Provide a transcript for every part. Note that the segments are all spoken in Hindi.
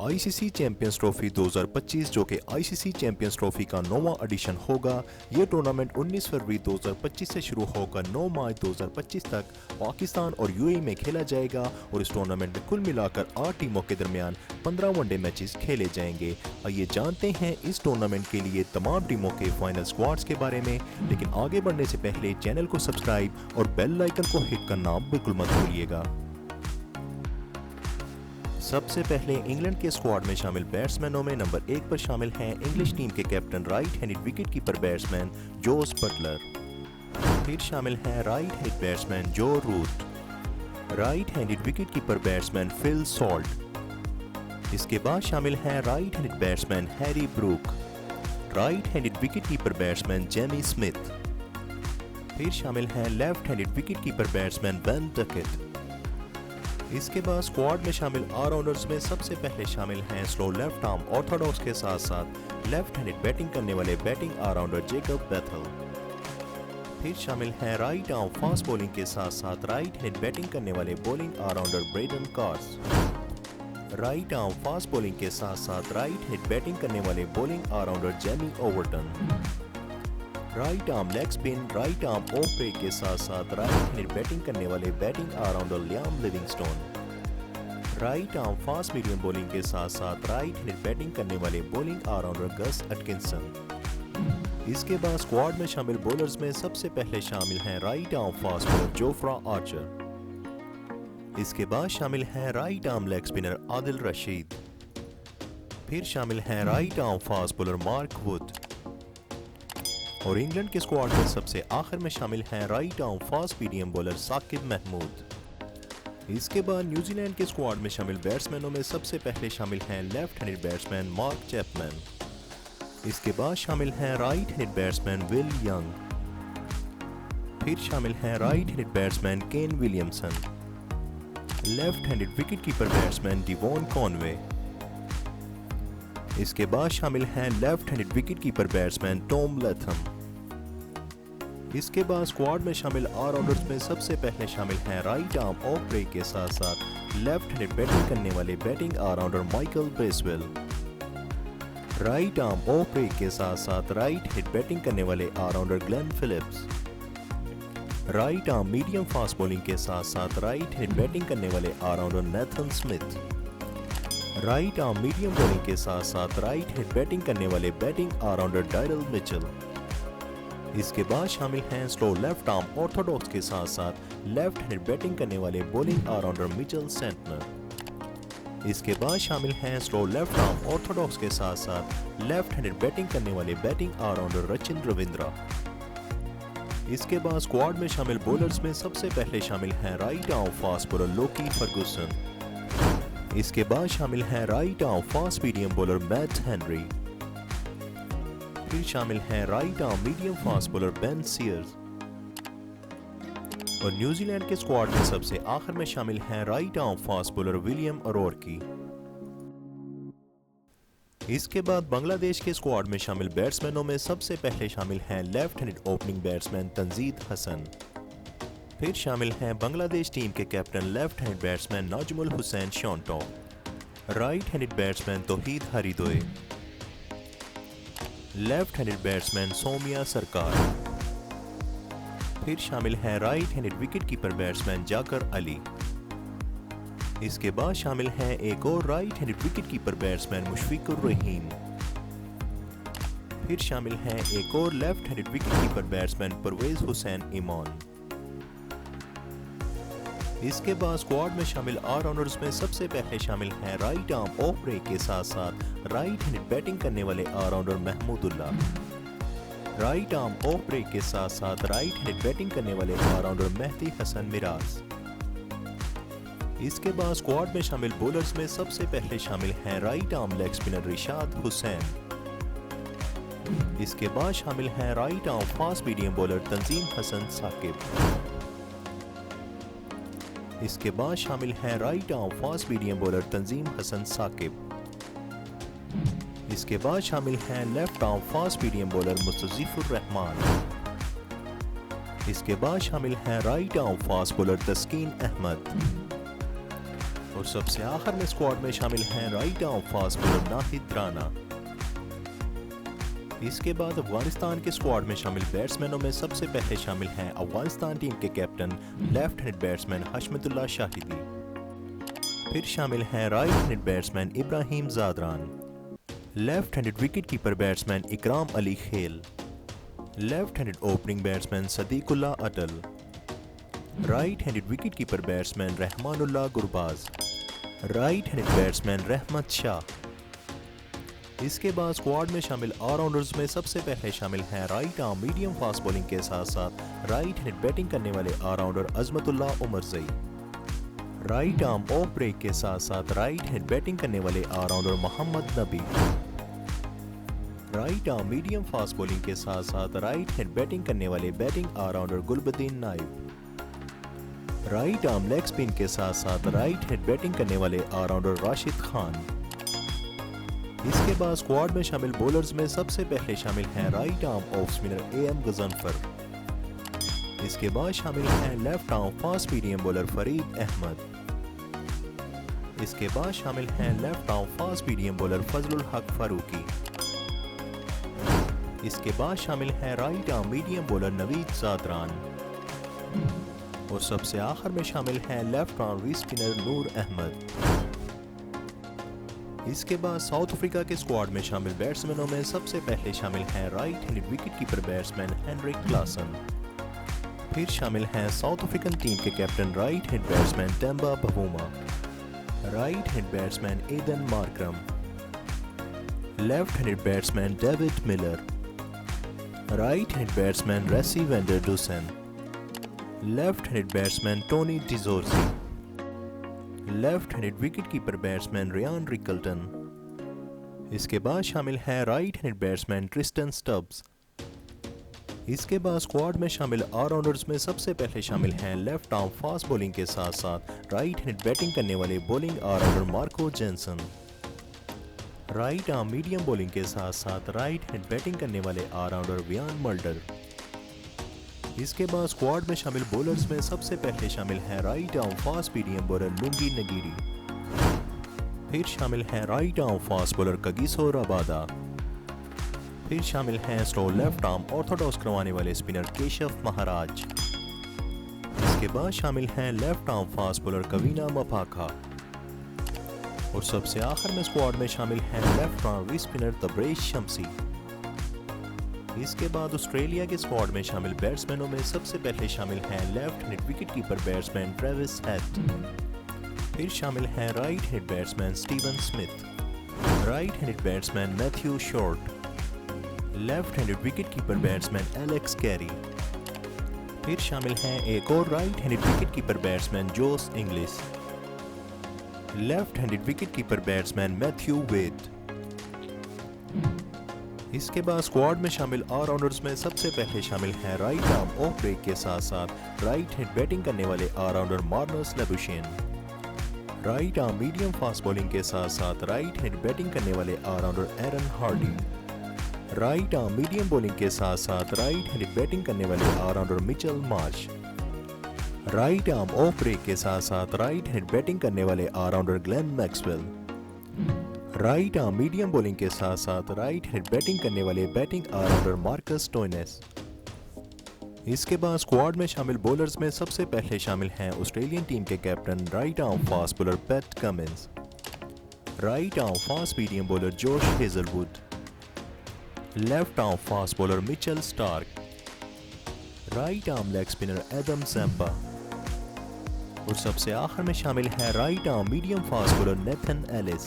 आईसीसी चैंपियंस ट्रॉफी 2025 जो कि आईसीसी चैंपियंस ट्रॉफी का 9वां एडिशन होगा। ये टूर्नामेंट 19 फरवरी 2025 से शुरू होकर 9 मार्च 2025 तक पाकिस्तान और यूएई में खेला जाएगा और इस टूर्नामेंट में कुल मिलाकर 8 टीमों के दरमियान 15 वनडे मैचेस खेले जाएंगे। आइए जानते हैं इस टूर्नामेंट के लिए तमाम टीमों के फाइनल स्क्वाड्स के बारे में, लेकिन आगे बढ़ने से पहले चैनल को सब्सक्राइब और बेल आइकन को हिट करना बिल्कुल मत भूलिएगा। सबसे पहले इंग्लैंड के स्क्वाड में शामिल बैट्समैनों में नंबर 1 पर शामिल हैं इंग्लिश टीम के captain right handed wicket keeper batsman Jos Buttler. फिर शामिल हैं right handed batsman Joe Root, right handed wicket keeper batsman Phil Salt. इसके बाद शामिल हैं right handed batsman Harry Brook, right handed wicket keeper batsman Jamie Smith. फिर शामिल हैं left handed wicket keeper batsman Ben Duckett. इसके बाद स्क्वाड में शामिल ऑलराउंडर्स में सबसे पहले शामिल हैं स्लो लेफ्ट आर्म ऑर्थोडॉक्स के साथ साथ लेफ्ट हैंडेड बैटिंग करने वाले बैटिंग ऑलराउंडर जेकब बेथल। फिर शामिल हैं राइट आर्म फास्ट बॉलिंग के साथ साथ राइट हैंडेड बैटिंग करने वाले bowling allrounder Brydon Carse. Right arm fast bowling के साथ साथ राइट हैंडेड बैटिंग करने वाले bowling allrounder Jamie Overton. Right arm leg spin right arm off break के साथ साथ राइट हैंडेड बैटिंग करने वाले batting allrounder Liam Livingstone. Right arm fast medium bowling के साथ साथ राइट हैंडेड बैटिंग करने वाले बॉलिंग ऑलराउंडर गस एटकिंसन। इसके बाद स्क्वाड में शामिल बॉलर्स में सबसे पहले शामिल हैं right arm fast bowler Jofra Archer. इसके बाद शामिल हैं right arm leg spinner Adil Rashid. फिर शामिल हैं right arm fast bowler Mark Wood. और इंग्लैंड के स्क्वाड में सबसे आखिर में शामिल हैं right arm fast medium bowler Saqib Mahmood. इसके बाद न्यूजीलैंड के स्क्वाड में शामिल बैट्समैनों में सबसे पहले शामिल हैं left handed batsman mark Chapman. इसके बाद शामिल हैं right handed batsman will young. फिर शामिल हैं right handed batsman Kane Williamson, left handed wicket keeper batsman Devon Conway. इसके बाद शामिल हैं left handed wicket keeper batsman Tom Latham. इसके बाद स्क्वाड में शामिल ऑलराउंडर्स में सबसे पहले शामिल हैं राइट आर्म ऑफ ब्रेक के साथ साथ लेफ्ट हैंडेड बैटिंग करने वाले batting allrounder Michael Bracewell. Right arm off break के साथ साथ राइट हैंडेड बैटिंग करने वाले allrounder Glenn Phillips. Right arm medium fast bowling के साथ साथ राइट हैंडेड बैटिंग करने वाले allrounder Nathan Smith. Right arm medium bowling के साथ साथ राइट हैंड बैटिंग करने वाले बैटिंग ऑलराउंडर डायरल मिचेल। इसके बाद शामिल हैं स्लो लेफ्ट आर्म ऑर्थोडॉक्स के साथ साथ लेफ्ट हैंड बैटिंग करने वाले बॉलिंग ऑलराउंडर मिचेल सेंटनर। इसके बाद शामिल हैं स्लो लेफ्ट आर्म ऑर्थोडॉक्स के साथ साथ लेफ्ट हैंड बैटिंग करने वाले बैटिंग ऑलराउंडर रचिन रविंद्रा। इसके बाद स्क्वाड में शामिल बॉलर्स में सबसे पहले शामिल हैं right arm fast bowler Lockie Ferguson. इसके बाद शामिल हैं right arm fast medium bowler Matt Henry. फिर शामिल हैं right arm medium fast bowler Ben Sears. और न्यूजीलैंड के स्क्वाड में सबसे आखिर में शामिल हैं right arm fast bowler William O'Rourke. इसके बाद बांग्लादेश के स्क्वाड में शामिल बैट्समैनों में सबसे पहले शामिल हैं left handed opening batsman Tanzid Hasan. फिर शामिल हैं बांग्लादेश टीम के captain left hand batsman Najmul Hossain Shanto, right handed batsman Towhid Hridoy, left handed batsman Soumya Sarkar. फिर शामिल हैं right handed wicket keeper batsman Jaker Ali. इसके बाद शामिल हैं एक और right handed wicket keeper batsman Mushfiqur Rahim. फिर शामिल हैं एक और left handed wicket keeper batsman Parvez Hossain Emon. इसके बाद स्क्वाड में शामिल ऑलराउंडर्स में सबसे पहले शामिल हैं राइट आर्म ऑफ ब्रेक के साथ साथ राइट हैंडेड बैटिंग करने वाले allrounder Mahmudullah. Right arm off break के साथ साथ राइट हैंडेड बैटिंग करने वाले ऑलराउंडर मेहदी हसन मिराज। इसके बाद स्क्वाड में शामिल बॉलर्स में सबसे पहले शामिल हैं right arm leg spinner Rishad Hossain. इसके बाद शामिल हैं right arm fast medium bowler Tanzim Hasan Sakib. इसके बाद शामिल हैं right arm fast medium bowler Tanzim Hasan Sakib. इसके बाद शामिल हैं left arm fast medium bowler Mustafizur Rahman. इसके बाद शामिल हैं right arm fast bowler Taskin Ahmed. और सबसे आखिर में स्क्वाड में शामिल हैं right arm fast bowler Nahid Rana. इसके बाद अफगानिस्तान के स्क्वाड में शामिल बैट्समैनों में सबसे पहले शामिल हैं अफगानिस्तान टीम के captain left hand batsman Hashmatullah Shahidi. फिर शामिल हैं right hand batsman Ibrahim Zadran, left handed wicket keeper batsman Ikram Alikhil, left handed opening batsman Sediqullah Atal, right handed wicket keeper batsman Rahmanullah Gurbaz, right handed batsman Rahmat Shah. इसके बाद स्क्वाड में शामिल ऑलराउंडर्स में सबसे पहले शामिल हैं right arm medium fast bowling के साथ साथ राइट हैंड बैटिंग करने वाले allrounder Azmatullah Omarzai, right arm off break के साथ साथ राइट हैंड बैटिंग करने वाले allrounder Mohammad Nabi, right arm medium fast bowling के साथ साथ राइट हैंड बैटिंग करने वाले batting allrounder Gulbadin Naib, right arm leg spin के साथ साथ राइट हैंड बैटिंग करने वाले ऑलराउंडर राशिद खान। इसके बाद स्क्वाड में शामिल बॉलर्स में सबसे पहले शामिल हैं right arm off spinner AM Ghazanfar. इसके बाद शामिल हैं left arm fast medium bowler Fareed Ahmad. इसके बाद शामिल हैं left arm fast medium bowler Fazlul Haq Farooqi. इसके बाद शामिल हैं right arm medium bowler Naveed Zadran. और सबसे आखिर में शामिल हैं left arm V spinner Noor Ahmad. इसके बाद साउथ अफ्रीका के स्क्वाड में शामिल बैट्समैनों में सबसे पहले शामिल हैं right handed wicket keeper batsman Heinrich Klaasen. फिर शामिल हैं साउथ अफ्रीकन टीम के captain right hand batsman Temba Bavuma, right hand batsman Aiden Markram, left handed batsman David Miller, right hand batsman Rassie van der Dussen, left handed batsman Tony de Zorzi, left handed wicket keeper batsman Ryan Rickelton. इसके बाद शामिल हैं right hand batsman Tristan Stubbs. इसके बाद स्क्वाड में शामिल ऑलराउंडर्स में सबसे पहले शामिल हैं लेफ्ट आर्म फास्ट बॉलिंग के साथ साथ राइट हैंड बैटिंग करने वाले bowling allrounder Marco Jansen, right arm medium bowling के साथ साथ राइट हैंड बैटिंग करने वाले ऑलराउंडर वियान मल्डर। इसके बाद स्क्वाड में शामिल बॉलर्स में सबसे पहले शामिल हैं right arm fast medium bowler Lungi नगीरी। फिर शामिल हैं right arm fast bowler Kagiso Rabada. फिर शामिल हैं स्लो लेफ्ट आर्म ऑर्थोडॉक्स करवाने वाले स्पिनर केशव महाराज। इसके बाद शामिल हैं left arm fast bowler Kwena Maphaka. और सबसे आखिर में स्क्वाड में शामिल हैं left arm V spinner Tabraiz Shamsi. इसके बाद ऑस्ट्रेलिया के स्क्वाड में शामिल बैट्समैनों में सबसे पहले शामिल हैं left hand wicket keeper batsman Travis Head. फिर शामिल हैं right hand batsman Steven Smith, right handed batsman Matthew Short, left handed wicket keeper batsman Alex Carey. फिर शामिल हैं एक और right handed wicket keeper batsman Josh Inglis, left handed wicket keeper batsman Matthew Wade. इसके बाद स्क्वाड में शामिल ऑलराउंडर्स में सबसे पहले शामिल हैं राइट आर्म ऑफ ब्रेक के साथ साथ राइट हैंड बैटिंग करने वाले allrounder Marnus Labuschagne, right arm medium fast bowling के साथ साथ राइट हैंड बैटिंग करने वाले allrounder Aaron Hardie, right arm medium bowling के साथ साथ राइट हैंड बैटिंग करने वाले allrounder Mitchell Marsh, right arm off break के साथ साथ राइट हैंड बैटिंग करने वाले allrounder Glenn Maxwell, right arm medium bowling के साथ साथ राइट हैंड बैटिंग करने वाले बैटिंग ऑलराउंडर मार्कस टोइनेस। इसके बाद स्क्वाड में शामिल बॉलर्स में सबसे पहले शामिल हैं ऑस्ट्रेलियन टीम के captain right arm fast bowler Pat Cummins, right arm fast medium bowler Josh Hazlewood, left arm fast bowler Mitchell Starc, right arm leg spinner Adam Zampa. और सबसे आखिर में शामिल हैं right arm medium fast bowler Nathan Ellis.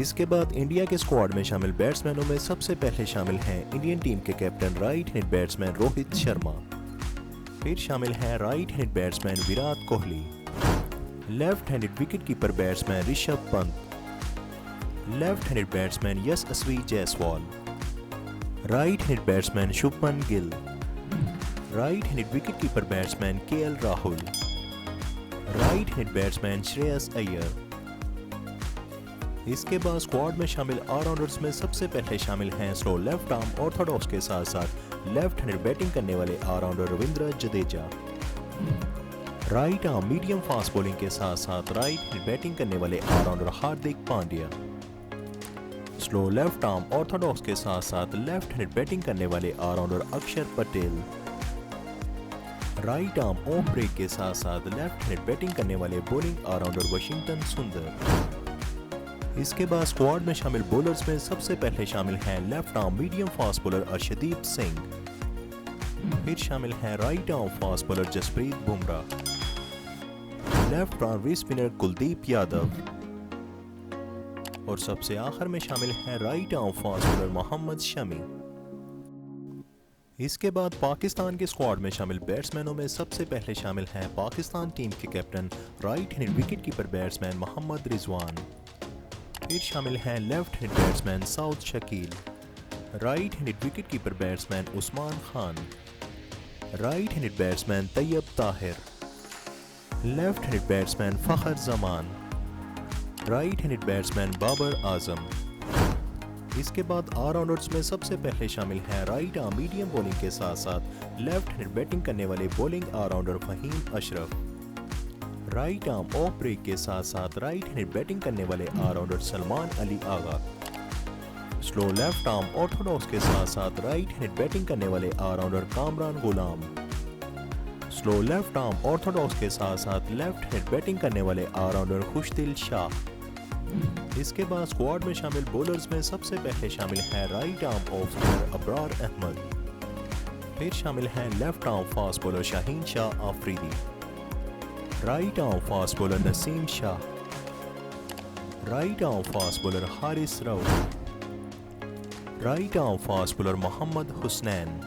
इसके बाद इंडिया के स्क्वाड में शामिल बैट्समैनों में सबसे पहले शामिल हैं इंडियन टीम के captain right hand batsman Rohit Sharma. फिर शामिल हैं right hand batsman Virat Kohli, left handed wicket keeper batsman Rishabh Pant, left handed batsman Yashasvi Jaiswal, right hand batsman Shubman Gill, right handed wicket keeper batsman K L Rahul, right hand batsman Shreyas Iyer. इसके बाद स्क्वाड में शामिल ऑलराउंडर्स में सबसे पहले शामिल हैं स्लो लेफ्ट आर्म ऑर्थोडॉक्स के साथ साथ लेफ्ट हैंडेड बैटिंग करने वाले allrounder Ravindra Jadeja, right arm medium fast bowling के साथ साथ राइट हैंड बैटिंग करने वाले allrounder Hardik Pandya. Slow left arm orthodox के साथ साथ लेफ्ट हैंड बैटिंग करने वाले allrounder Axar Patel. Right arm off break के साथ साथ लेफ्ट हैंड बैटिंग करने वाले बॉलिंग ऑलराउंडर वाशिंगटन सुंदर। इसके बाद स्क्वाड में शामिल बॉलर्स में सबसे पहले शामिल हैं left arm medium fast bowler Arshdeep Singh. फिर शामिल हैं right arm fast bowler Jasprit Bumrah, left arm wicket spinner Kuldeep Yadav और सबसे आखिर में शामिल हैं right arm fast bowler Mohammed Shami. इसके बाद पाकिस्तान के स्क्वाड में शामिल बैट्समैनों में सबसे पहले शामिल हैं पाकिस्तान टीम के captain right hand wicket keeper batsman Mohammad Rizwan. फिर शामिल हैं left hand batsman Saud Shakeel, right hand wicket keeper batsman Usman Khan, right hand batsman Tayyab Tahir, left hand batsman Fakhar Zaman, right hand batsman Babar Azam. इसके बाद ऑलराउंडर्स में सबसे पहले शामिल हैं राइट आर्म मीडियम बॉलिंग के साथ साथ लेफ्ट हैंड बैटिंग करने वाले bowling allrounder Faheem Ashraf, right arm off break के साथ साथ राइट हैंड बैटिंग करने वाले allrounder Salman Ali Agha, slow left arm orthodox के साथ साथ राइट हैंड बैटिंग करने वाले allrounder Kamran Ghulam, slow left arm orthodox के साथ साथ लेफ्ट हैंड बैटिंग करने वाले ऑलराउंडर खुशदिल शाह। इसके बाद स्क्वाड में शामिल बॉलर्स में सबसे पहले शामिल हैं right arm off spinner Abrar Ahmed. फिर शामिल हैं left arm fast bowler Shaheen Shah Afridi, right arm fast bowler Naseem Shah, right arm fast bowler Haris Rauf, right arm fast bowler Mohammad Husnain,